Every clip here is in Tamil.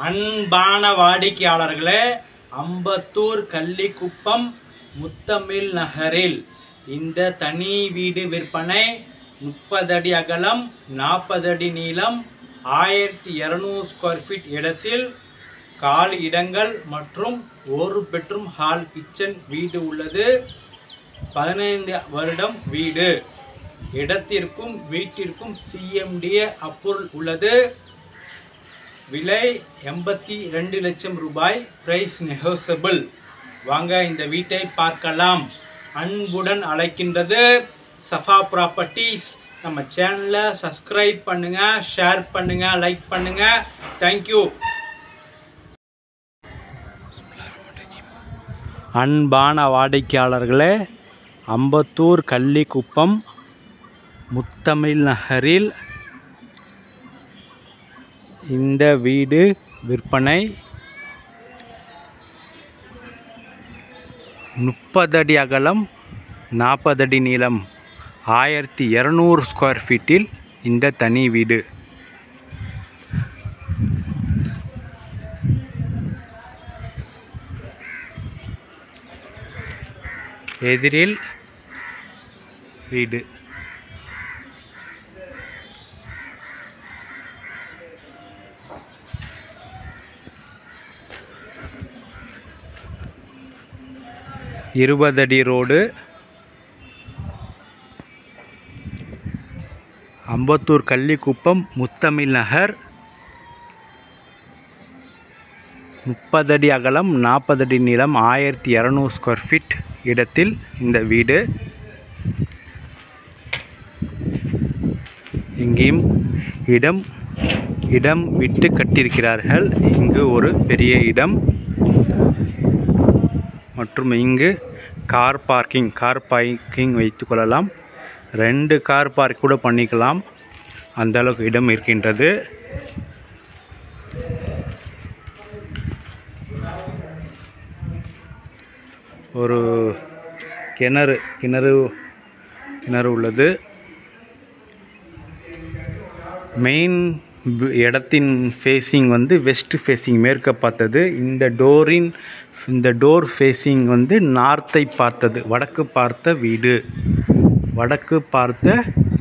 அன்பான வாடிக்கையாளர்களே, அம்பத்தூர் கள்ளிக்குப்பம் முத்தமிழ் நகரில் இந்த தனி வீடு விற்பனை 30 அடி அகலம் 40 அடி நீளம் 1200 ஸ்கொயர் ஃபீட் இடத்தில் கால் இடங்கள் மற்றும் ஒரு பெட்ரூம் ஹால் கிச்சன் வீடு உள்ளது. 15 வருடம் வீடு. இடத்திற்கும் வீட்டிற்கும் CMDA அப்ரூவல் உள்ளது. விலை 82 லட்சம் ரூபாய். Price negotiable. வாங்க இந்த வீட்டை பார்க்கலாம். அன்புடன் அழைக்கின்றது சஃபா ப்ராப்பர்ட்டிஸ். நம்ம சேனலை சப்ஸ்கிரைப் பண்ணுங்க, ஷேர் பண்ணுங்க, லைக் பண்ணுங்க. தேங்க்யூ. அன்பான வாடிக்கையாளர்களே, அம்பத்தூர் கள்ளிக்குப்பம் முத்தமிழ் நகரில் இந்த வீடு விற்பனை. 30 அடி அகலம் 40 அடி நீளம் 1200 ஸ்கொயர் ஃபீட்டில் இந்த தனி வீடு. எதிரில் வீடு. இருபது அடி ரோடு. அம்பத்தூர் கள்ளிக்குப்பம் முத்தமிழ் நகர். 30 அடி அகலம் 40 அடி நீளம் 1200 ஸ்கொயர் ஃபீட் இடத்தில் இந்த வீடு. இங்கேயும் இடம் விட்டு கட்டியிருக்கிறார்கள். இங்கு ஒரு பெரிய இடம் மற்றும் இங்கு கார் பார்க்கிங் வைத்துக் கொள்ளலாம். 2 கார் பார்க் கூட பண்ணிக்கலாம். அந்த அளவுக்கு இடம் இருக்கின்றது. ஒரு கிணறு உள்ளது. மெயின் இடத்தின் ஃபேஸிங் வந்து வெஸ்ட் ஃபேஸிங், மேற்க பார்த்தது. இந்த டோர் ஃபேஸிங் வந்து நார்த்தை பார்த்தது, வடக்கு பார்த்த வீடு. வடக்கு பார்த்த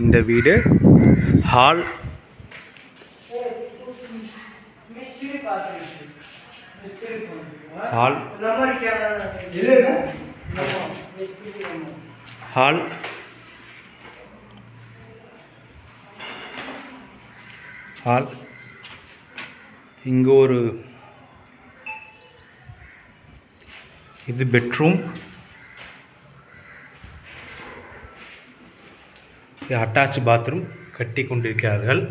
இந்த வீடு. ஹால் இங்கு ஒரு இது பெட்ரூம். அட்டாச் பாத்ரூம் கட்டி கொண்டிருக்கிறார்கள்.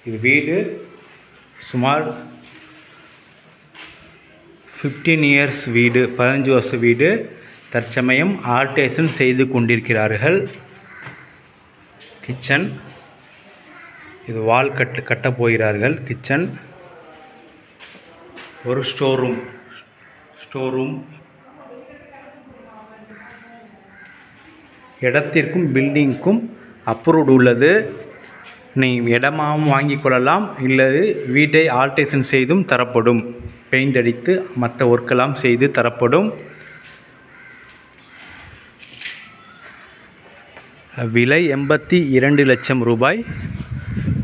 இது வீடு சுமார் 15 இயர்ஸ் வீடு, 15 வருஷ வீடு. தற்சமயம் ஆல்டேஷன் செய்து கொண்டிருக்கிறார்கள். கிச்சன் இது வால் கட்டப் போகிறார்கள். கிச்சன். ஒரு ஸ்டோர் ரூம். இடத்திற்கும் பில்டிங்க்கும் அப்ரூவ்டு உள்ளது. நீ இடமாகவும் வாங்கி கொள்ளலாம், இல்லது வீட்டை ஆல்டேஷன் செய்தும் தரப்படும். பெயிண்ட் அடித்து மற்ற ஒர்க்கெல்லாம் செய்து தரப்படும். விலை 82 லட்சம் ரூபாய்.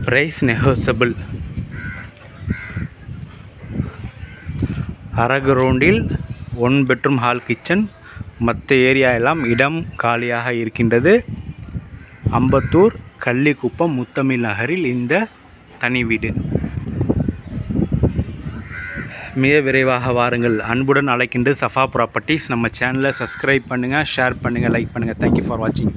Price negotiable. அரை கிரவுண்டில் 1 பெட்ரூம் ஹால் கிச்சன். மற்ற ஏரியா எல்லாம் இடம் காலியாக இருக்கின்றது. அம்பத்தூர் கள்ளிக்குப்பம் முத்தமிழ் நகரில் இந்த தனி வீடு. மிக விரைவாக வாருங்கள். அன்புடன் அழைக்கின்றது சஃபா ப்ராப்பர்ட்டிஸ். நம்ம சேனலை சப்ஸ்கிரைப் பண்ணுங்கள், ஷேர் பண்ணுங்கள், லைக் பண்ணுங்கள். தேங்க்யூ ஃபார் வாட்சிங்.